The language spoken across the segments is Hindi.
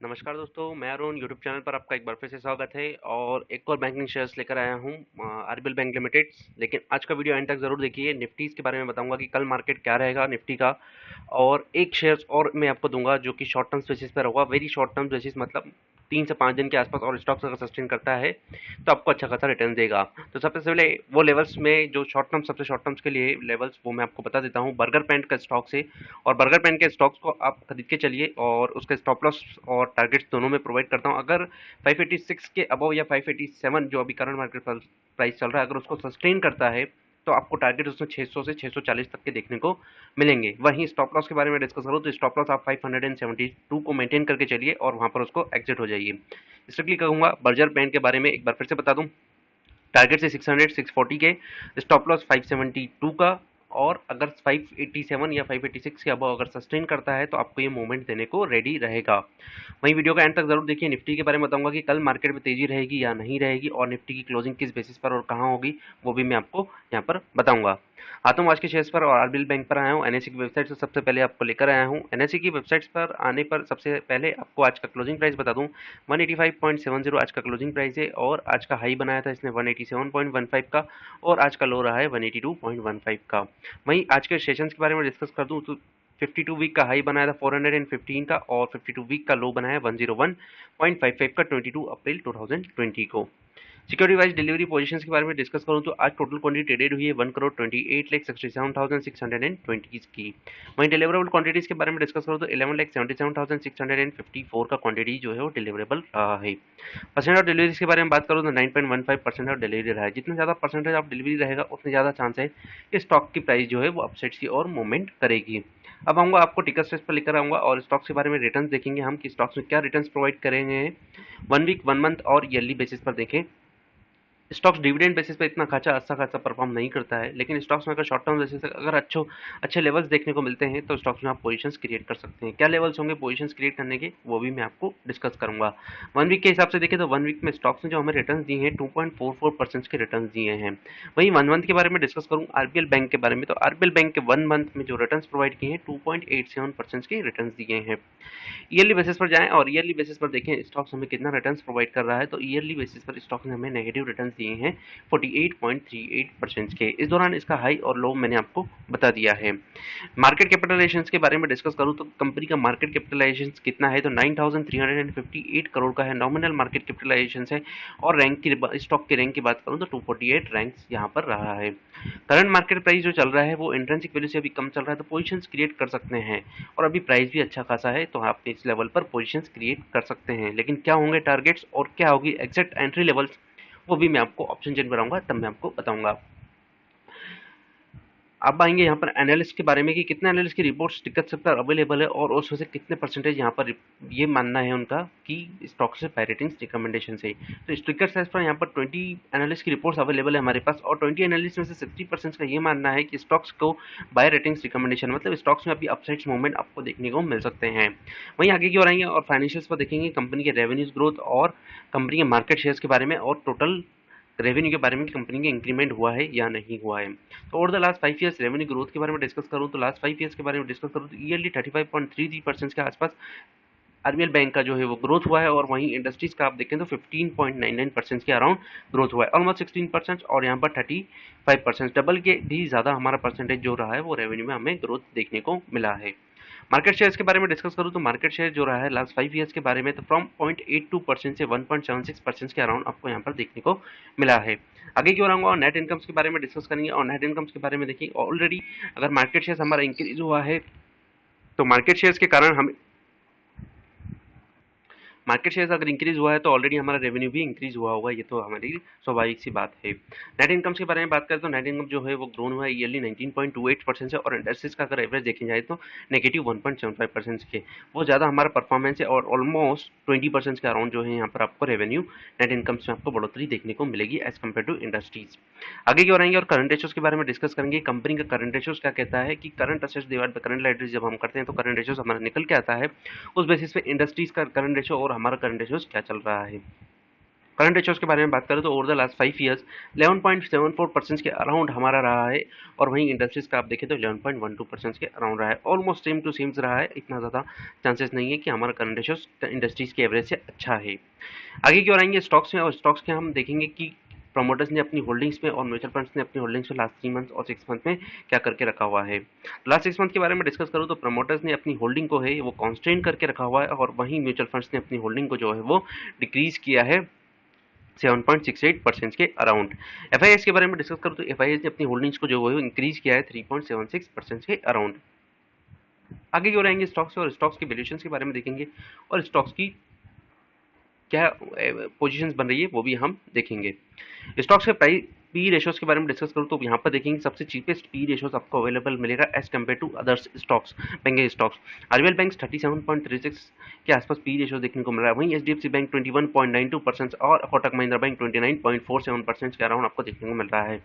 नमस्कार दोस्तों, मैं अरुण यूट्यूब चैनल पर आपका एक बार फिर से स्वागत है और एक और बैंकिंग शेयर्स लेकर आया हूं आरबीएल बैंक लिमिटेड। लेकिन आज का वीडियो एंड तक जरूर देखिए। निफ्टी के बारे में बताऊंगा कि कल मार्केट क्या रहेगा निफ्टी का, और एक शेयर्स और मैं आपको दूंगा जो कि शॉर्ट टर्म बेसिस पर होगा। वेरी शॉर्ट टर्म बेसिस मतलब 3 से 5 दिन के आसपास, और स्टॉक्स अगर सस्टेन करता है तो आपको अच्छा खासा रिटर्न देगा। तो सबसे पहले वो लेवल्स में जो शॉर्ट टर्म, सबसे शॉर्ट टर्म्स के लिए लेवल्स वो मैं आपको बता देता हूँ बर्गर पेंट का स्टॉक से। और बर्गर पेन के स्टॉक्स को आप खरीद के चलिए और उसके स्टॉप लॉस और टारगेट्स दोनों में प्रोवाइड करता हूं। अगर 586 के अबव या 587 जो अभी करंट मार्केट प्राइस चल रहा है, अगर उसको सस्टेन करता है तो आपको टारगेट उसमें 600 से 640 तक के देखने को मिलेंगे। वहीं स्टॉप लॉस के बारे में डिस्कस करूं तो स्टॉप लॉस आप 572 को मेंटेन करके चलिए और वहां पर उसको एग्जिट हो जाइए। स्ट्रिक्टली कहूंगा बर्गर पेन के बारे में एक बार फिर से बता दूं, टारगेट से 600 640 के, स्टॉप लॉस 572 का, और अगर 587 या 586 के अबव अगर सस्टेन करता है तो आपको ये मूवमेंट देने को रेडी रहेगा। वहीं वीडियो का एंड तक जरूर देखिए। निफ्टी के बारे में बताऊंगा कि कल मार्केट में तेजी रहेगी या नहीं रहेगी, और निफ्टी की क्लोजिंग किस बेसिस पर और कहां होगी वो भी मैं आपको यहाँ पर बताऊंगा। आता हूँ आज के शेयर्स पर और आरबीएल बैंक पर आया हूँ। एनएससी की वेबसाइट से सबसे पहले आपको लेकर आया हूँ। एनएससी की वेबसाइट पर आने पर सबसे पहले आपको आज का क्लोजिंग प्राइस बता दूं। 185.70 आज का क्लोजिंग प्राइस है, और आज का हाई बनाया था इसने 187.15 का, और आज का लो रहा है 182.15 का। वहीं आज के सेशंस के बारे में डिस्कस कर दूं तो 52 वीक का हाई बनाया था 415 का, और 52 वीक का लो बनाया 101.55 का 22 अप्रैल 2020 को। सिक्योरिटी वाइज डिलीवरी पोजीशंस के बारे में डिस्कस करूं तो आज टोटल क्वांटिटी ट्रेडेड हुई है 1,28,67,620 की। वहीं डिलीवरेबल क्वांटिटीज के बारे में डिस्कस करूं तो 11,77,654 का क्वांटिटी जो है वो डिलीवरेबल रहा है। परसेंट ऑफ डिलीवरी के बारे में बात करूं तो 9.15% ऑफ डिलीवरी रहा है। जितना ज्यादा परसेंटेज ऑफ डिलीवरी रहेगा उतनी ज्यादा चांस है कि स्टॉक की प्राइस जो है वो अपसाइड्स की ओर मूवमेंट करेगी। अब आऊंगा आपको टिकर स्ट्रेस पर लेकर आऊंगा और स्टॉक्स के बारे में रिटर्न्स देखेंगे हम कि स्टॉक्स में क्या रिटर्न्स प्रोवाइड करेंगे 1 वीक, 1 मंथ और ईयरली बेसिस पर देखें। स्टॉक्स डिविडेंड बेसिस पे इतना अच्छा खासा परफॉर्म नहीं करता है, लेकिन स्टॉक्स में अगर शॉर्ट टर्म बेसिस अगर अच्छे लेवल्स देखने को मिलते हैं तो स्टॉक्स में आप पोजीशंस क्रिएट कर सकते हैं। क्या लेवल्स होंगे पोजीशंस क्रिएट करने के वो भी मैं आपको डिस्कस करूंगा। 1 वीक के हिसाब से देखें तो 1 वीक में स्टॉक्स ने जो हमें रिटर्न दिए हैं 2.44% के रिटर्न दिए हैं। वहीं 1 मंथ के बारे में डिस्कस करूँ आरबीएल बैंक के बारे में, तो आरबीएल बैंक के 1 मंथ में जो रिटर्न प्रोवाइड किए हैं 2.87% के रिटर्न दिए हैं। ईयरली बेसिस पर जाएं और ईयरली बेसिस पर देखें स्टॉक्स हमें कितना रिटर्न्स प्रोवाइड कर रहा है, तो ईयरली बेसिस पर स्टॉक्स ने हमें नेगेटिव रिटर्न्स दिए हैं 48.38% के। इस दौरान इसका हाई और लो मैंने आपको बता दिया है। मार्केट कैपिटलाइजेशन के बारे में डिस्कस करूं तो कंपनी का मार्केट कैपिटलाइजेशन कितना है, तो 9,358 करोड़ का है नॉमिनल मार्केट कैपिटलाइजेशन है। और रैंक की, स्टॉक के रैंक की बात करूं तो 248 रैंक्स यहाँ पर रहा है। करंट मार्केट प्राइस जो चल रहा है वो इंट्रिंसिक वैल्यू से अभी कम चल रहा है, तो पोजीशंस क्रिएट कर सकते हैं। और अभी प्राइस भी अच्छा खासा है तो आप इस लेवल पर पोजीशंस क्रिएट कर सकते हैं। लेकिन क्या होंगे टारगेट्स और क्या होगी एग्जैक्ट एंट्री लेवल्स वो भी मैं आपको ऑप्शन चेंज कराऊंगा, तब मैं आपको बताऊंगा। अब आएंगे यहाँ पर एनालिस्ट के बारे में कि कितने एनालिस्ट की रिपोर्ट्स टिकट सब पर अवेलेबल है, और उसमें से कितने परसेंटेज यहाँ पर ये मानना है उनका कि स्टॉक से बाय रेटिंग्स रिकमेंडेशन से। तो स्टिकर साइज पर यहाँ पर 20 एनालिस्ट की रिपोर्ट्स अवेलेबल है हमारे पास, और 20 एनालिस्ट में से 60% का ये मानना है कि स्टॉक्स को बाय रेटिंग्स रिकमेंडेशन, मतलब स्टॉक्स में अभी अपसाइड्स मूवमेंट आपको देखने को मिल सकते हैं। वहीं आगे की ओर आएंगे और फाइनेंशियल्स पर देखेंगे कंपनी के रेवेन्यूज ग्रोथ और कंपनी के मार्केट शेयर्स के बारे में, और टोटल रेवेन्यू के बारे में कि कंपनी के इंक्रीमेंट हुआ है या नहीं हुआ है। तो over the last 5 years revenue growth के बारे में डिस्कस करूं तो लास्ट 5 ईयर्स के बारे में डिस्कस करूं तो ईयरली 35.33% के आसपास आरबीएल बैंक का जो है वो ग्रोथ हुआ है। और वहीं इंडस्ट्रीज का आप देखें तो 15.99% के अराउंड ग्रोथ हुआ है, ऑलमोस्ट 16%, और यहाँ पर 35%, डबल के भी ज्यादा हमारा परसेंटेज जो रहा है वो रेवेन्यू में हमें ग्रोथ देखने को मिला है। मार्केट शेयर्स के बारे में डिस्कस करूं तो मार्केट शेयर जो रहा है लास्ट 5 ईयर्स के बारे में, तो फ्रॉम 0.82% से 1.76% के अराउंड आपको यहाँ पर देखने को मिला है। आगे की ओर आऊंगा और नेट इनकम्स के बारे में डिस्कस करेंगे, और नेट इनकम्स के बारे में देखिए ऑलरेडी अगर मार्केट शेयर हमारा इंक्रीज हुआ है तो मार्केट शेयर्स के कारण हमें मार्केट शेयर अगर इंक्रीज हुआ है तो ऑलरेडी हमारा रेवेन्यू भी इंक्रीज हुआ होगा, ये तो हमारी स्वाभाविक सी बात है। नेट इनकम्स के बारे में बात करें तो नेट इनकम जो है वो ग्रोन हुआ है ईयरली 19.28% से, और इंडस्ट्रीज का अगर एवरेज देखी जाए तो नेगेटिव 1.75% के। वो ज़्यादा हमारा परफॉर्मेंस है, और ऑलमोस्ट 20% के अराउंड जो है यहाँ पर आपको रेवेन्यू नेट इनकम्स में आपको बढ़ोतरी देखने को मिलेगी एज कम्पेयर टू इंडस्ट्रीज। आगे की ओर आएंगे और करंट रेशियोज के बारे में डिस्कस करेंगे। कंपनी का करंट रेशियोज क्या कहता है कि current assets divide by current liabilities जब हम करते हैं तो करंट रेशियोज हमारा निकल के आता है। उस बेसिस पे इंडस्ट्रीज का करंट रेशियो और हमारा करंट रेशियो क्या चल रहा है। करंट रेशियोज के बारे में बात करें तो ओवर द लास्ट 5 ईयर्स 11.74% के अराउंड हमारा रहा है, और वहीं इंडस्ट्रीज का आप देखें तो 11.12% के अराउंड रहा है। ऑलमोस्ट सेम टू सेम रहा है, इतना ज़्यादा चांसेस नहीं है कि हमारा करंट रेशियोज इंडस्ट्रीज के एवरेज से अच्छा है। आगे की ओर आएंगे स्टॉक्स में, और स्टॉक्स के हम देखेंगे कि प्रमोटर्स ने अपनी होल्डिंग्स में और म्यूचुअल फंड्स ने अपनी होल्डिंग्स में लास्ट 3 मंथ और 6 मंथ में क्या करके रखा हुआ है। लास्ट 6 मंथ के बारे में डिस्कस करूँ तो प्रमोटर्स ने अपनी होल्डिंग को है वो कॉन्स्टेंट करके रखा हुआ है, और वहीं म्यूचुअल फंड्स ने अपनी होल्डिंग को जो है वो डिक्रीज किया है 7.68% के अराउंड। एफआईएस के बारे में डिस्कस करूँ तो एफआईएस ने अपनी होल्डिंग्स को जो है इंक्रीज किया है 3.76% के अराउंड। आगे की ओर आएंगे स्टॉक्स, और स्टॉक्स के वैल्यूएशंस के बारे में देखेंगे, और स्टॉक्स की क्या पोजीशंस बन रही है वो भी हम देखेंगे। स्टॉक्स के प्राइस पी रेशियोज के बारे में डिस्कस करूँ तो यहाँ पर देखेंगे सबसे चीपेस्ट पी रेशियोज आपको अवेलेबल मिलेगा as compared to others stocks, banking stocks. RBL bank 37.36 के आसपास पी रेशियो देखने को मिल रहा है, वहीं एचडीएफसी बैंक 21.92% और कोटक महिंद्रा बैंक 29.47% के अराउंड आपको देखने को मिल रहा है।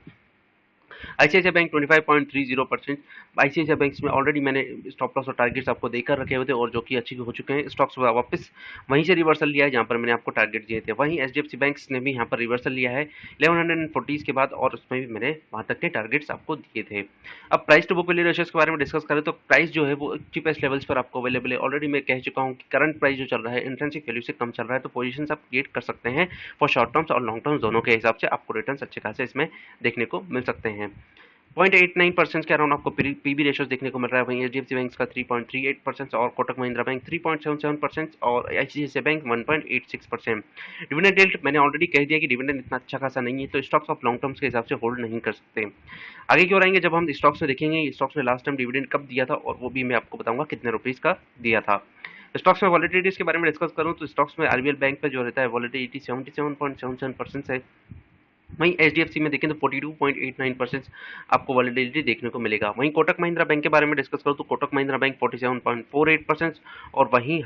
ICICI bank 25.30%। आईसीआईसीआई बैंक में ऑलरेडी मैंने स्टॉप लॉस और टारगेट्स आपको देकर रखे हुए थे, और जो कि अच्छे हो चुके हैं। स्टॉक्स वापस वहीं से रिवर्सल लिया है जहां पर मैंने आपको टारगेट दिए थे। वहीं एचडीएफसी बैंक ने भी यहां पर रिवर्सल लिया है 1140 के बाद, और उसमें भी मैंने वहां तक के टारगेट्स आपको दिए थे। अब price to book value ratios के बारे में डिस्कस करें तो प्राइस जो है वो चीपेस्ट लेवल्स पर आपको अवेलेबल है। ऑलरेडी मैं कह चुका हूँ कि करंट प्राइस जो चल रहा है इंट्रिंसिक वैल्यू से कम चल रहा है, तो पोजीशंस आप क्रिएट कर सकते हैं फॉर शॉर्ट टर्म्स और लॉन्ग टर्म्स दोनों के हिसाब से। आपको रिटर्न्स अच्छे खासे इसमें देखने को मिल सकते हैं। 0.89% के अराउंड आपको पीबी रेशियोज देखने को मिल रहा है, वहीं एचडीएफसी बैंक का 3.38% और कोटक महिंद्रा बैंक 3.77% और आईसीआईसीआई बैंक 1.86%। डिविडेंड यील्ड मैंने ऑलरेडी कह दिया कि डिविडेंड इतना अच्छा खासा नहीं है, तो स्टॉक्स ऑफ लॉन्ग टर्म्स के हिसाब से होल्ड नहीं कर सकते। आगे की ओर आएंगे, जब हम स्टॉक्स में देखेंगे स्टॉक्स में लास्ट टाइम डिविडेंड कब दिया था, और वो भी मैं आपको बताऊंगा कितने रुपीज का दिया था। स्टॉक्स में वॉलेटिलिटीज के बारे में डिस्कस करूं तो स्टॉक्स में आरबीएल बैंक पे जो रहता है वॉलेटिलिटी 77.77% है। वहीं एचडीएफसी में देखें तो 42.89% आपको वॉलेटिलिटी देखने को मिलेगा। वहीं कोटक महिंद्रा बैंक के बारे में डिस्कस करो तो कोटक महिंद्रा बैंक 47.48% और वहीं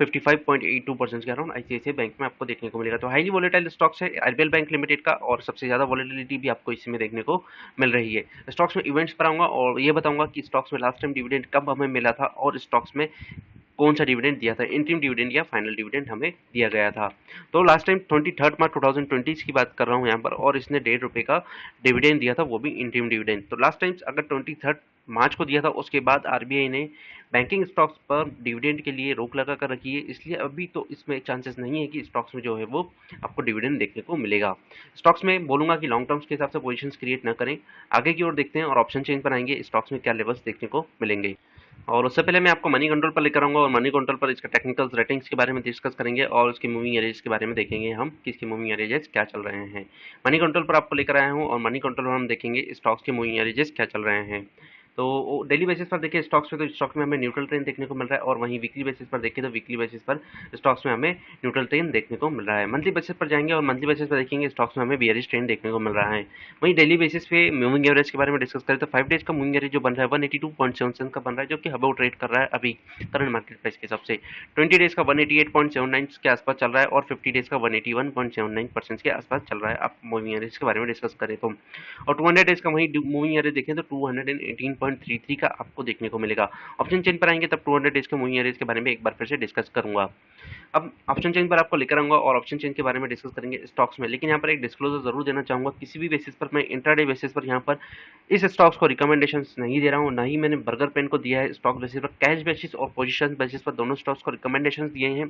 55.82% के अराउंड आईसीआईसीआई बैंक में आपको देखने को मिलेगा। तो हाईली वॉलेटाइल स्टॉक्स है आरबीएल बैंक लिमिटेड का, और सबसे ज्यादा वॉलेटिलिटी भी आपको इसमें देखने को मिल रही है। स्टॉक्स में इवेंट्स पर आऊंगा और ये बताऊंगा कि स्टॉक्स में लास्ट टाइम डिविडेंड कब हमें मिला था, और स्टॉक्स में कौन सा डिविडेंड दिया था, इंटरिम डिविडेंड या फाइनल डिविडेंड हमें दिया गया था। तो लास्ट टाइम 23 मार्च 2020 की बात कर रहा हूँ यहाँ पर, और इसने ₹1.5 का डिविडेंड दिया था, वो भी इंटरिम डिविडेंड। तो लास्ट टाइम अगर 23 मार्च को दिया था, उसके बाद आरबीआई ने बैंकिंग स्टॉक्स पर डिविडेंड के लिए रोक लगा कर रखी है, इसलिए अभी तो इसमें चांसेस नहीं है कि स्टॉक्स में जो है वो आपको डिविडेंड देखने को मिलेगा। स्टॉक्स में बोलूंगा कि लॉन्ग टर्म्स के हिसाब से पोजीशंस क्रिएट न करें। आगे की ओर देखते हैं और ऑप्शन चेंज पर आएंगे, स्टॉक्स में क्या लेवल्स देखने को मिलेंगे। और उससे पहले मैं आपको मनी कंट्रोल पर लेकर आऊंगा, और मनी कंट्रोल पर इसका टेक्निकल रेटिंग्स के बारे में डिस्कस करेंगे, और उसके मूविंग एवरेज के बारे में देखेंगे हम कि इसके मूविंग एवरेजेस क्या चल रहे हैं। मनी कंट्रोल पर आपको लेकर आया हूं, और मनी कंट्रोल पर हम देखेंगे स्टॉक्स के मूविंग एवरेजेस क्या चल रहे हैं। तो डेली बेसिस पर देखिए स्टॉक्स में, तो स्टॉक्स में हमें न्यूट्रल ट्रेंड देखने को मिल रहा है, और वहीं वीकली बेसिस पर देखिए तो वीकली बेसिस पर स्टॉक्स में हमें न्यूट्रल ट्रेंड देखने को मिल रहा है। मंथली बेसिस पर जाएंगे और मंथली बेसिस पर देखेंगे स्टॉक्स में हमें बियरिश ट्रेंड देखने को मिल रहा है। वहीं डेली बेसिस पे मूविंग एवरेज के बारे में डिस्कस करें तो 5 डेज का मूविंग एवरेज जो बन रहा है 182.77 का बन रहा है, जो कि अबव ट्रेड कर रहा है अभी करंट मार्केट प्राइस के हिसाब से। 20 डेज का 188.79 के आसपास चल रहा है, और 50 डेज का 181.79% के आसपास चल रहा है, आप मूविंग एवरेज के बारे में डिस्कस करें तो। और 200 डेज का वहीं मूविंग एवरेज देखें तो 218.33 का आपको देखने को मिलेगा। ऑप्शन चेन पर आएंगे तब 200 डेज के मूविंग एवरेज के बारे में एक बार फिर से डिस्कस करूंगा। अब ऑप्शन चेन पर आपको लेकर आऊंगा और ऑप्शन चेन के बारे में डिस्कस करेंगे स्टॉक्स में, लेकिन यहाँ पर एक डिस्क्लोजर जरूर देना चाहूंगा, किसी भी बेसिस पर मैं इंट्राडे बेसिस पर यहाँ पर इस स्टॉक्स को रिकमेंडेशन नहीं दे रहा हूँ, ना ही मैंने बर्गर पेन को दिया है स्टॉक बेसिस पर। कैश बेसिस और पोजीशन बेसिस पर दोनों स्टॉक्स को रिकमेंडेशन दिए हैं।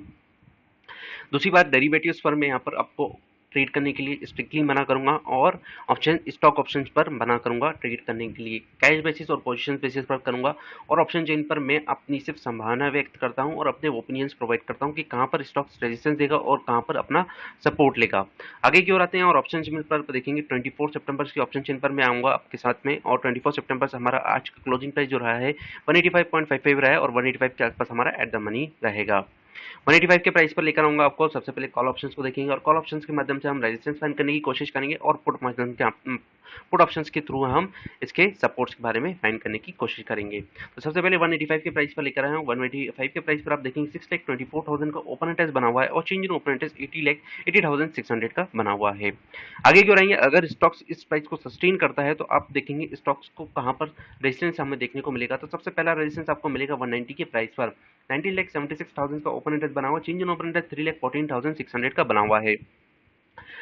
दूसरी बात, डेरिवेटिव्स पर मैं यहाँ पर आपको ट्रेड करने के लिए स्ट्रिक्टली मना करूंगा, और ऑप्शन स्टॉक ऑप्शंस पर मना करूंगा ट्रेड करने के लिए। कैश बेसिस और पोजीशन बेसिस पर करूंगा, और ऑप्शन चेन पर मैं अपनी सिर्फ संभावना व्यक्त करता हूं और अपने ओपिनियंस प्रोवाइड करता हूं कि कहां पर स्टॉक्स रेजिस्टेंस देगा और कहां पर अपना सपोर्ट लेगा। आगे की ओर आते हैं और ऑप्शन चेन पर देखेंगे 24 सितंबर की ऑप्शन चेन पर मैं आऊंगा आपके साथ में, और 24 सितंबर से हमारा आज का क्लोजिंग प्राइस जो रहा है 185.55 रहा है, और 185 के आसपास हमारा एट द मनी रहेगा। 185 के प्राइस पर लेकर आऊंगा आपको। सबसे पहले कॉल ऑप्शंस को देखेंगे, और कॉल ऑप्शंस के माध्यम से हम रेजिस्टेंस फाइंड करने की कोशिश करेंगे, और पुट ऑप्शंस के थ्रू हम इसके सपोर्ट्स के बारे में फाइंड करने की कोशिश करेंगे। तो सबसे पहले 185 के प्राइस पर लेकर आया हूं। 185 के प्राइस पर आप देखेंगे 6,24,000 का ओपन इंटरेस्ट बना हुआ है, और चेंज इन ओपन इंटरेस्ट 80,600 का बना हुआ है। आगे क्यों रहेंगे, अगर स्टॉक्स इस प्राइस को सस्टेन करता है तो आप देखेंगे स्टॉक्स को कहां पर रेजिस्टेंस हमें देखने को मिलेगा। तो सबसे पहला रेजिस्टेंस आपको मिलेगा 190 के प्राइस पर। 19,76,000 का ओपन इंटरेस्ट बना हुआ, चेंज इन ओपन इंटरेस्ट 3,14,600 का बना हुआ है।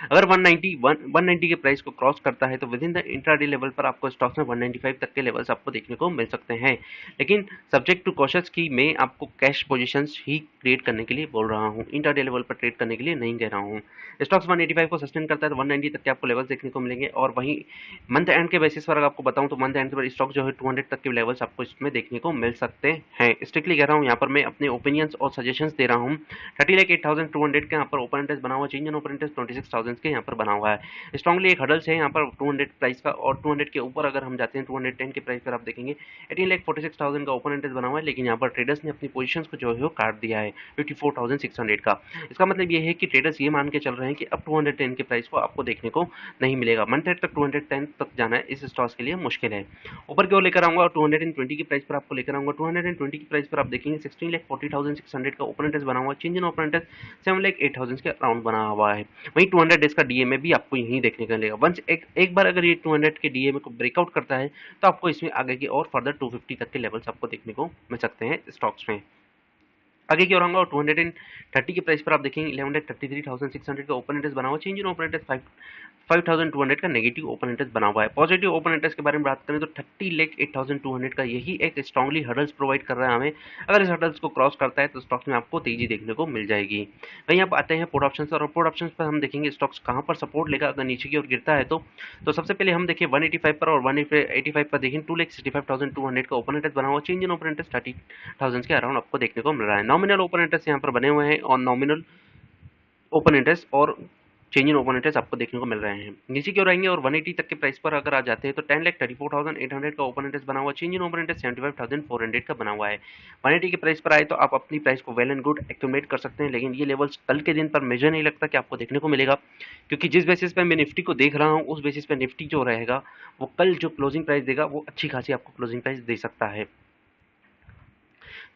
अगर 190 के प्राइस को क्रॉस करता है तो with in the intraday level पर आपको स्टॉक्स में 195 तक के लेवल्स आपको देखने को मिल सकते हैं। लेकिन सब्जेक्ट टू कॉशंस की मैं आपको कैश पोजीशंस ही क्रिएट करने के लिए बोल रहा हूँ, इंट्राडे लेवल पर ट्रेड करने के लिए नहीं कह रहा हूँ। स्टॉक्स 185 को सस्टेन करता है तो 190 तक के आपको लेवल्स देखने को मिलेंगे, और वहीं मंथ एंड के बेसिस पर अगर आपको बताऊं तो मंथ एंड पर स्टॉक जो है 200 तक के लेवल्स आपको इसमें देखने को मिल सकते हैं। स्ट्रिक्टली कह रहा हूँ, यहाँ पर मैं अपने ओपिनियंस और सजेशंस दे रहा हूँ। 30,08,200 के यहाँ पर ओपन इंटरेस्ट बना हुआ, चेंज इन ओपन इंटरेस्ट 26,000 के यहाँ पर बना हुआ है। स्ट्रांगली एक हडल्स है यहाँ पर 200 प्राइस का, और 200 के ऊपर अगर हम जाते हैं 210 के प्राइस पर आप देखेंगे 18,46,000 का ओपन इंटरेस्ट बना हुआ है, लेकिन यहाँ पर ट्रेडर्स ने अपनी पोजीशंस को जो है वो काट दिया है 54,600 का। इसका मतलब ये है कि ट्रेडर्स ये मान के चल रहे हैं कि अब 210 के प्राइस को आपको देखने को नहीं मिलेगा। मंथ एंड तक 210 तक जाना है इस स्टॉक्स के लिए मुश्किल है। ऊपर की ओर लेकर आऊंगा और 220 की प्राइस पर आपको लेकर आऊंगा। 220 की प्राइस पर आप देखेंगे 16,40,600 का ओपन इंटरेस्ट बना हुआ है, चेंज इन ओपन इंटरेस्ट 7,08,000 के अराउंड बना हुआ है। वहीं 200 डेज का डीएमए भी आपको यहीं देखने को मिलेगा। वंस एक बार अगर ये 200 के डीएमए को ब्रेकआउट करता है तो आपको इसमें आगे की और फर्दर 250 तक के लेवल्स आपको देखने को मिल सकते हैं स्टॉक्स में। आगे की ओर आऊंगा और 230 के प्राइस पर आप देखेंगे 11,33,600 का ओपन इंटरेस्ट बना हुआ, चेंज इन ओपन इंटरेस्ट 5,200 का नेगेटिव ओपन इंटरेस्ट बना हुआ है। पॉजिटिव ओपन इंटरेस्ट के बारे में बात करें तो 30,08,200 का यही एक स्ट्रांगली हर्डल्स प्रोवाइड कर रहा है हमें। अगर इस हर्डल्स को क्रॉस करता है तो स्टॉक्स में आपको तेजी देखने को मिल जाएगी। वहीं आप आते हैं पुट ऑप्शंस और पुट ऑप्शंस पर हम देखेंगे स्टॉक्स कहां पर सपोर्ट लेगा अगर नीचे की ओर गिरता है तो सबसे पहले हम देखिए 185 पर, और 185 पर देखें 2,65,200 का ओपन इंटरेस्ट बना हुआ, चेंज इन ओपन इंटरेस्ट 30,000 के अराउंड आपको देखने को मिल रहा है। नॉमिनल ओपन इंटरेस्ट यहाँ पर बने हुए हैं, और नॉमिनल ओपन इंटरेस्ट और चेंज इन ओपन इंटरेस्ट आपको देखने को मिल रहे हैं। नीचे की ओर आएंगे और 180 तक के प्राइस पर अगर आ जाते हैं तो 10,34,800 का ओपन इंटरेस्ट बना हुआ, चेंज इन ओपन इंटरेस्ट 75,400 का बना हुआ है। 180 के प्राइस पर आए तो आप अपनी प्राइस को वेल एंड गुड एक्यूमुलेट कर सकते हैं, लेकिन ये लेवल्स कल के दिन पर मुझे नहीं लगता कि आपको देखने को मिलेगा, क्योंकि जिस बेसिस पर मैं निफ्टी को देख रहा हूँ उस बेसिस पर निफ्टी जो रहेगा वो कल जो क्लोजिंग प्राइस देगा वो अच्छी खासी आपको क्लोजिंग प्राइस दे सकता है।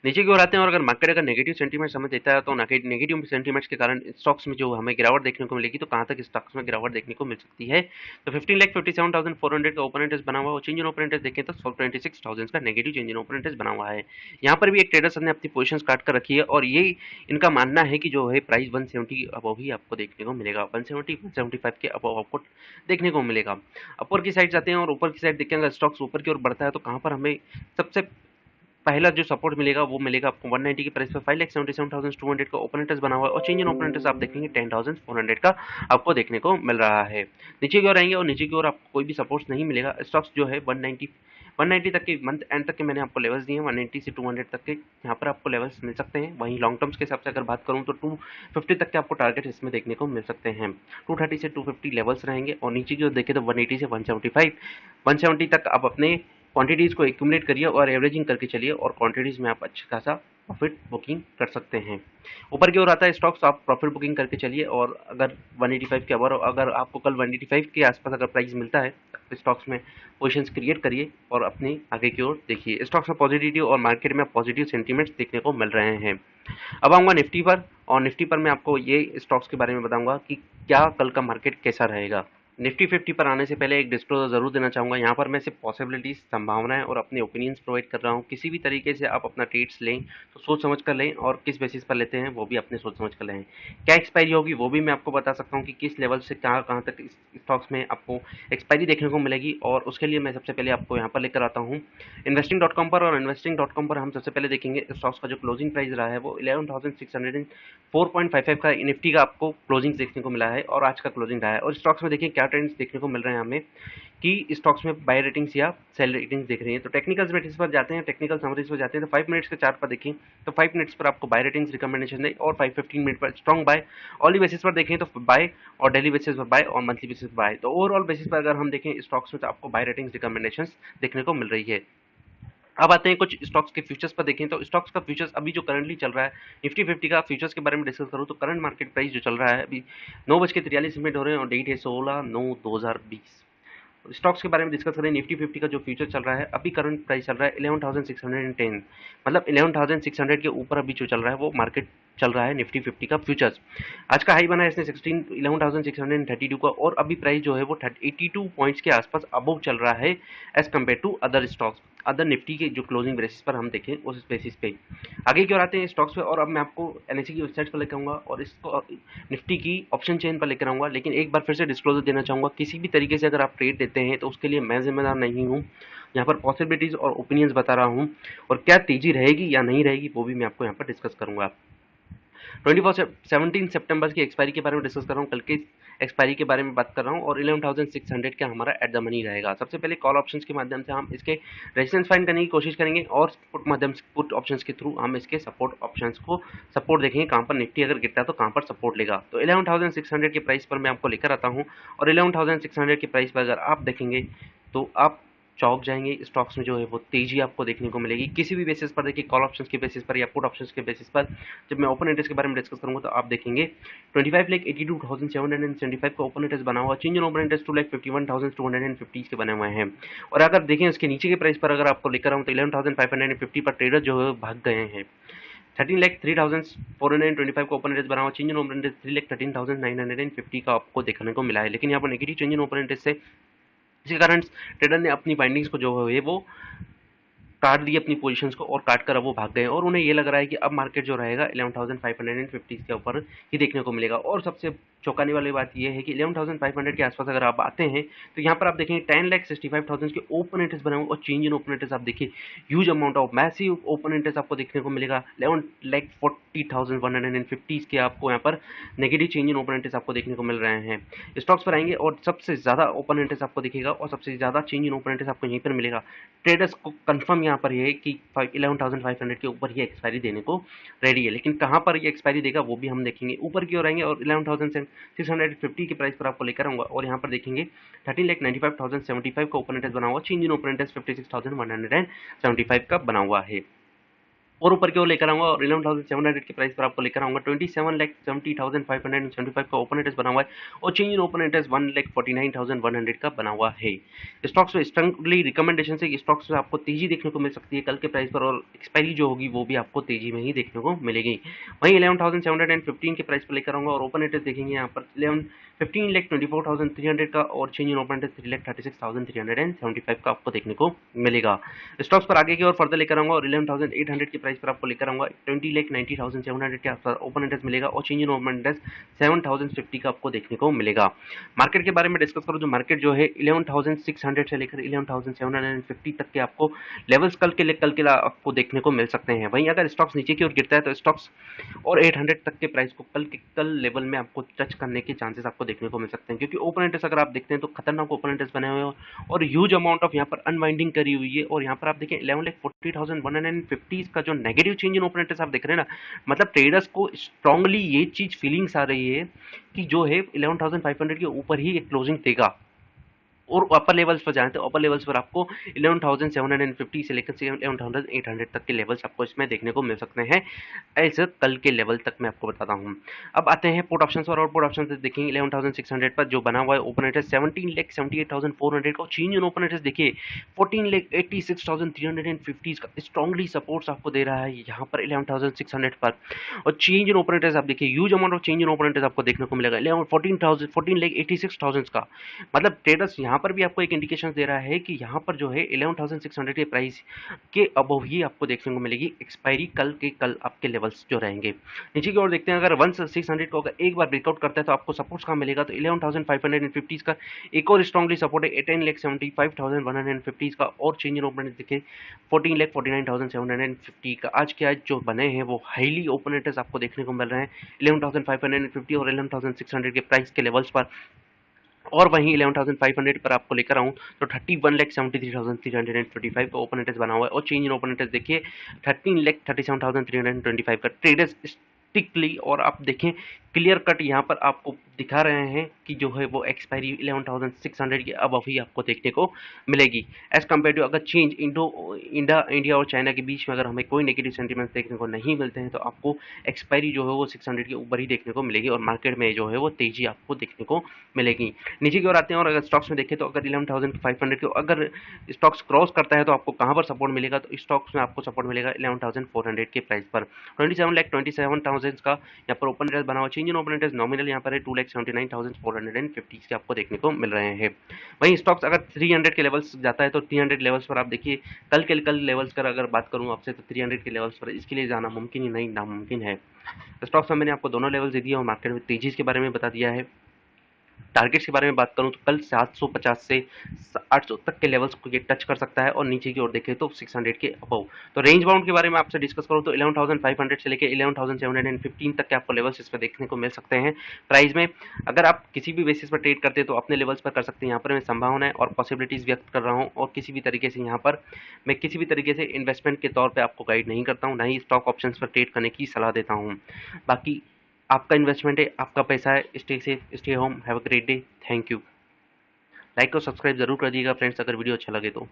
नीचे की ओर आते हैं और अगर मार्केट अगर नेगेटिव सेंटीमेंट हमें देता है तो नेगेटिव सेंटीमेंट्स के कारण स्टॉक्स में जो हमें गिरावट देखने को मिलेगी, तो कहां तक स्टॉक्स में गिरावट देखने को मिल सकती है तो 15,57,400 का ओपन इंटरेस्ट बना हुआ है, चेंज इन ओपन इंटरेस्ट देखें तो 26,000 का negative change in open interest बना हुआ है। यहाँ पर भी एक ट्रेडर्स ने अपनी पोजीशंस काट कर रखी है, और ये इनका मानना है कि जो है प्राइस 170 अबव ही आपको देखने को मिलेगा, 170-175 के अबव आपको देखने को मिलेगा। ऊपर की साइड जाते हैं और ऊपर की साइड देखते हैं अगर स्टॉक्स ऊपर की ओर बढ़ता है तो कहां पर हमें सबसे पहला जो सपोर्ट मिलेगा वो मिलेगा आपको 190 के प्राइस पर 5,77,200 का ओपन इंटरेस्ट बना हुआ है, और चेंज इन ओपन इंटरेस्ट आप देखेंगे 10,400 का आपको देखने को मिल रहा है। नीचे की ओर आएंगे और नीचे की ओर आपको कोई भी सपोर्ट नहीं मिलेगा। स्टॉक्स जो है 190 तक के मंथ एंड तक के मैंने आपको लेवल्स दिए हैं, 180 से 200 तक के यहाँ पर आपको लेवल्स मिल सकते हैं। वहीं लॉन्ग टर्म्स के हिसाब से अगर बात करूँ तो 250 तक के आपको टारगेट इसमें देखने को मिल सकते हैं। 230 से 250 लेवल्स रहेंगे, और नीचे की ओर देखें तो 180 से 170 तक आप अपने क्वांटिटीज़ को एक्यूमुलेट करिए और एवरेजिंग करके चलिए, और क्वांटिटीज़ में आप अच्छा खासा प्रॉफिट बुकिंग कर सकते हैं। ऊपर की ओर आता है स्टॉक्स, आप प्रॉफिट बुकिंग करके चलिए, और अगर 185 के अबर अगर आपको कल 185 के आसपास अगर प्राइस मिलता है तो स्टॉक्स में पोजीशंस क्रिएट करिए और अपनी आगे की ओर देखिए। स्टॉक्स में पॉजिटिव और मार्केट में पॉजिटिव सेंटीमेंट्स देखने को मिल रहे हैं। अब आऊँगा निफ्टी पर, और निफ्टी पर मैं आपको ये स्टॉक्स के बारे में बताऊँगा कि क्या कल का मार्केट कैसा रहेगा। निफ्टी 50 पर आने से पहले एक डिस्क्लोजर जरूर देना चाहूँगा। यहाँ पर मैं सिर्फ पॉसिबिलिटीज, संभावनाएं और अपने ओपिनियंस प्रोवाइड कर रहा हूँ। किसी भी तरीके से आप अपना ट्रेड्स लें तो सोच समझ कर लें, और किस बेसिस पर लेते हैं वो भी अपने सोच समझ कर लें। क्या एक्सपायरी होगी वो भी मैं आपको बता सकता हूँ कि किस लेवल से कहाँ तक स्टॉक्स में आपको एक्सपायरी देखने को मिलेगी, और उसके लिए मैं सबसे पहले आपको यहाँ पर लेकर आता हूँ investing.com पर। और investing.com पर हम सबसे पहले देखेंगे स्टॉक्स का जो क्लोजिंग प्राइस रहा है वो 11,604.55 का निफ्टी का आपको क्लोजिंग देखने को मिला है, और आज का क्लोजिंग रहा है। और स्टॉक्स में देखिए क्या ट्रेंड्स देखने को मिल रहे हैं हमें कि स्टॉक्स में बाय रेटिंग्स या सेल रेटिंग्स दिख रही हैं। तो टेक्निकल मेट्रिक्स पर जाते हैं, टेक्निकल समरीज पर जाते हैं तो 5 मिनट्स के चार्ट पर देखें तो 5 मिनट्स पर आपको बाय रेटिंग्स रिकमेंडेशन है, और 15 मिनट पर स्ट्रॉन्ग बाय। ऑली बेसिस पर देखें तो बाय, और डेली बेसिस पर बाय, और मंथली बेसिस पर बाय। तो ओवरऑल बेसिस पर अगर हम देखें स्टॉक्स में तो आपको बाय रेटिंग्स रिकमेंडेशन देखने को मिल रही है। अब आते हैं कुछ स्टॉक्स के फ्यूचर्स पर देखें तो स्टॉक्स का फ्यूचर्स अभी जो करंटली चल रहा है निफ्टी 50 का फ्यूचर्स के बारे में डिस्कस करूं तो करंट मार्केट प्राइस जो चल रहा है अभी 9:43 हो रहे हैं, और डेट है 16/9/2020। स्टॉक्स के बारे में डिस्कस करें, निफ्टी 50 का जो फ्यूचर चल रहा है अभी करंट प्राइस चल रहा है 11,610, मतलब 11,600 के ऊपर अभी जो चल रहा है वो मार्केट चल रहा है निफ्टी 50 का फ्यूचर्स। आज का हाई बना है इसने 11,632 का, और अभी प्राइस जो है वो 82 पॉइंट्स के आसपास अबव चल रहा है as compared to other stocks. Other Nifty के जो क्लोजिंग बेसिस पर हम देखें उस बेसिस पे आगे की ओर आते हैं स्टॉक्स पे। और अब मैं आपको एनएसई की वेबसाइट पर लेकर आऊंगा और इसको निफ्टी की ऑप्शन चेन पर लेकर आऊंगा। लेकिन एक बार फिर से डिस्क्लोजर देना चाहूंगा, किसी भी तरीके से अगर आप ट्रेड देते हैं तो उसके लिए मैं जिम्मेदार नहीं हूँ। यहाँ पर पॉसिबिलिटीज और ओपिनियंस बता रहा हूँ, और क्या तेजी रहेगी या नहीं रहेगी वो भी मैं आपको यहाँ पर डिस्कस करूंगा। 17 सितंबर की एक्सपायरी के बारे में डिस्कस कर रहा हूँ, कल के एक्सपायरी के बारे में बात कर रहा हूँ, और 11,600 का हमारा एट द मनी रहेगा। सबसे पहले कॉल ऑप्शंस के माध्यम से हम इसके रेजिस्टेंस फाइंड करने की कोशिश करेंगे, और पुट ऑप्शंस के थ्रू हम इसके सपोर्ट ऑप्शंस को सपोर्ट देखेंगे, कहाँ पर निफ्टी अगर गिरता है तो कहाँ पर सपोर्ट लेगा। तो 11,600 के प्राइस पर मैं आपको लेकर आता हूँ, और 11,600 के प्राइस पर अगर आप देखेंगे तो आप चौक जाएंगे। स्टॉक्स में जो है वो तेजी आपको देखने को मिलेगी किसी भी बेसिस पर। देखिए कॉल ऑप्शंस के बेसिस पर या पुट ऑप्शंस के बेसिस पर जब मैं ओपन इंटरेस्ट के बारे में डिस्कस करूंगा तो आप देखेंगे 25,82,775 का ओपन इंटरेस्ट बना हुआ, चेंज इन ओपन इंटरेस्ट 2,51,250 के बने हुए हैं। और अगर देखें उसके नीचे के प्राइस पर अगर आपको लेकर आऊँ तो 11,550 पर ट्रेडर जो है भाग गए हैं। 13,03,425 का ओपन इंटरेस्ट बना हुआ, चेंज इन ओपन इंटरेस्ट 3,13,950 का आपको देखने को मिला है। लेकिन यहाँ पर negative change in open interest से इसी कारण ट्रेडर ने अपनी बाइंडिंग्स को जो है वो काट दी अपनी पोजीशंस को, और काट कर अब वो भाग गए, और उन्हें ये लग रहा है कि अब मार्केट जो रहेगा 11,550 के ऊपर ही देखने को मिलेगा। और सबसे चौंकाने वाली बात यह है कि 11,500 के आसपास अगर आप आते हैं तो यहाँ पर आप देखेंगे 10,65,000 के ओपन इंटरेस्ट बने हुए, और चेंज इन ओपन इंटरेस्ट आप देखिए huge amount of massive open interest आपको देखने को मिलेगा। 11,40,150 के आपको यहाँ पर negative change in open interest आपको देखने को मिल रहे हैं। स्टॉक्स पर आएंगे और सबसे ज्यादा ओपन इंटरेस्ट आपको दिखेगा, और सबसे ज्यादा चेंज इन ओपन इंटरेस्ट आपको यहीं पर मिलेगा। ट्रेडर्स को कंफर्म यहाँ पर ये कि 11,500 के ऊपर ही एक्सपायरी देने को रेडी है। लेकिन कहाँ पर ये एक्सपायरी देगा वो भी हम देखेंगे। ऊपर की ओर आएंगे और 11,650 के प्राइस पर आपको लेकर आऊंगा, और यहाँ पर देखेंगे 13,95,075 का ओपन इंटरेस्ट बना हुआ, चेंज इन ओपन इंटरेस्ट 56,175 का बना हुआ है। और ऊपर की ओर लेकर आऊंगा और 11,700 के प्राइस पर आपको लेकर आऊंगा 27,70,575 का ओपन इंटरेस्ट बना हुआ है, और चेंज इन ओपन इंटरेस्ट 1,49,100 का बना हुआ है। स्टॉक्स में स्ट्रांगली रिकमेंडेशन से स्टॉक्स में आपको तेजी देखने को मिल सकती है कल के प्राइस पर, और एक्सपायरी जो होगी वो भी आपको तेजी में ही देखने को मिलेगी। वहीं 11,715 के प्राइस पर लेकर आऊंगा, और ओपन इंटरेस्ट देखेंगे यहाँ पर 15,24,300 का, और चेंज इन ओपन इंटरेस्ट 3,36,375 का आपको देखने को मिलेगा। स्टॉक्स पर आगे की ओर फर्दर लेकर आऊंगा और 11,800 के प्राइस पर आपको लेकर आऊंगा 20,90,700 के आसपास ओपन इंटरेस्ट मिलेगा, और चेंज इन ओपन इंटरेस्ट 7,050 का आपको देखने को मिलेगा। मार्केट के बारे में डिस्कस करो, जो मार्केट जो है 11,600 से लेकर 11,750 तक के आपको लेवल्स कल के आपको देखने को मिल सकते हैं। वहीं अगर स्टॉक्स नीचे की ओर गिरता है तो स्टॉक्स और 800 तक के प्राइस को कल लेवल में आपको टच करने के चांसेस आपको देखने को मिल सकते हैं, क्योंकि ओपन इंटरेस्ट अगर आप देखते हैं तो खतरनाक ओपन इंटरेस्ट बने हुए हैं, और ह्यूज अमाउंट ऑफ यहाँ पर अनवाइंडिंग करी हुई है। और यहाँ पर आप देखें 11,40,150 का जो negative change in open interest आप देख रहे हैं ना, मतलब ट्रेडर्स को स्ट्रांगली ये चीज फीलिंग्स आ रही है कि जो है 11,500 के ऊपर ही एक क्लोजिंग देगा। और अपर लेवल्स पर जाए तो अपर लेवल्स पर आपको 11,750 से लेकर 11,800 तक के लेवल्स आपको इसमें देखने को मिल सकते हैं। ऐसे कल के लेवल तक मैं आपको बताता हूं। अब आते हैं पुट ऑप्शंस और पुट ऑप्शंस देखेंगे 11,600 पर जो बना हुआ है ओपन इंटरेस्ट 17,78,400 का, चेंज इन ओपन इंटरेस्ट देखिए 14,86,350 का स्ट्रांगली सपोर्ट्स आपको दे रहा है यहाँ पर 11,600 पर। और चेंज इन ओपन इंटरेस्ट आप देखिए huge amount of change in open interest आपको देखने को मिलेगा 14,86,000 का। मतलब ट्रेडर्स यहाँ पर भी आपको एक इंडिकेशन दे रहा है कि यहाँ पर जो है 11,600 के प्राइस के अबव ही आपको देखने को मिलेगी एक्सपायरी कल आपके लेवल्स जो रहेंगे। नीचे की ओर देखते हैं, अगर 1,600 को अगर एक बार ब्रेकआउट करता है तो आपको सपोर्ट्स कहाँ मिलेगा, तो 11,550 का एक और स्ट्रांगली सपोर्ट है 18,75,150 का, और चेंज इन ओपन देखिए 14,49,750 का। आज के आज जो बने हैं वो हाईली ओपन इंटरेस्ट आपको देखने को मिल रहे हैं 11,550 और 11,600 के प्राइस के लेवल्स पर। और वहीं 11,500 पर आपको लेकर आऊँ तो 31,73,325 का ओपन इंटरेस्ट बना हुआ है, और चेंज इन ओपन इंटरेस्ट देखिए 13,37,325 का। ट्रेडर्स स्ट्रिक्टली और आप देखें क्लियर कट यहाँ पर आपको दिखा रहे हैं कि जो है वो एक्सपायरी 11,600 के अबव ही आपको देखने को मिलेगी। एज कम्पेयर टू अगर चेंज इंडिया और चाइना के बीच में अगर हमें कोई नेगेटिव सेंटीमेंट्स देखने को नहीं मिलते हैं तो आपको एक्सपायरी जो है वो 600 के ऊपर ही देखने को मिलेगी और मार्केट में जो है वो तेजी आपको देखने को मिलेगी। नीचे की ओर आते हैं और अगर स्टॉक्स में देखें तो अगर 11,500 को अगर स्टॉक्स क्रॉस करता है तो आपको कहाँ पर सपोर्ट मिलेगा, तो स्टॉक्स में आपको सपोर्ट मिलेगा 11,400 के प्राइस पर। 27,27,000 का यहाँ पर ओपन इंटरेस्ट बना हुआ, change in open interest nominal यहाँ पर है 2,79,450 के आपको देखने को मिल रहे हैं। वहीं स्टॉक्स अगर 300 के लेवल्स जाता है तो 300 लेवल्स पर आप देखिए, कल लेवल्स का अगर बात करूँ आपसे तो 300 के लेवल्स पर इसके लिए जाना मुमकिन ही नहीं नामुमकिन है। स्टॉक्स में मैंने आपको दोनों लेवल्स दे दिया और मार्केट में तेजी के बारे में बता दिया है। टारगेट्स के बारे में बात करूं तो कल 750 से 800 तक के लेवल्स को ये टच कर सकता है और नीचे की ओर देखें तो 600 के अबव। तो रेंज बाउंड के बारे में आपसे डिस्कस करूं तो 11,500 से लेकर 11,715 तक के आपको लेवल्स इस पर देखने को मिल सकते हैं प्राइस में। अगर आप किसी भी बेसिस पर ट्रेड करते हैं तो अपने लेवल्स पर कर सकते हैं। यहाँ पर मैं संभावनाएं और पॉसिबिलिटीज व्यक्त कर रहा हूँ और किसी भी तरीके से यहाँ पर मैं किसी भी तरीके से इन्वेस्टमेंट के तौर पर आपको गाइड नहीं करता हूँ, ना ही स्टॉक ऑप्शन पर ट्रेड करने की सलाह देता हूँ। बाकी आपका इन्वेस्टमेंट है, आपका पैसा है। Stay safe, stay home, have a great day. Thank you. Like और सब्सक्राइब जरूर कर दीजिएगा फ्रेंड्स अगर वीडियो अच्छा लगे तो।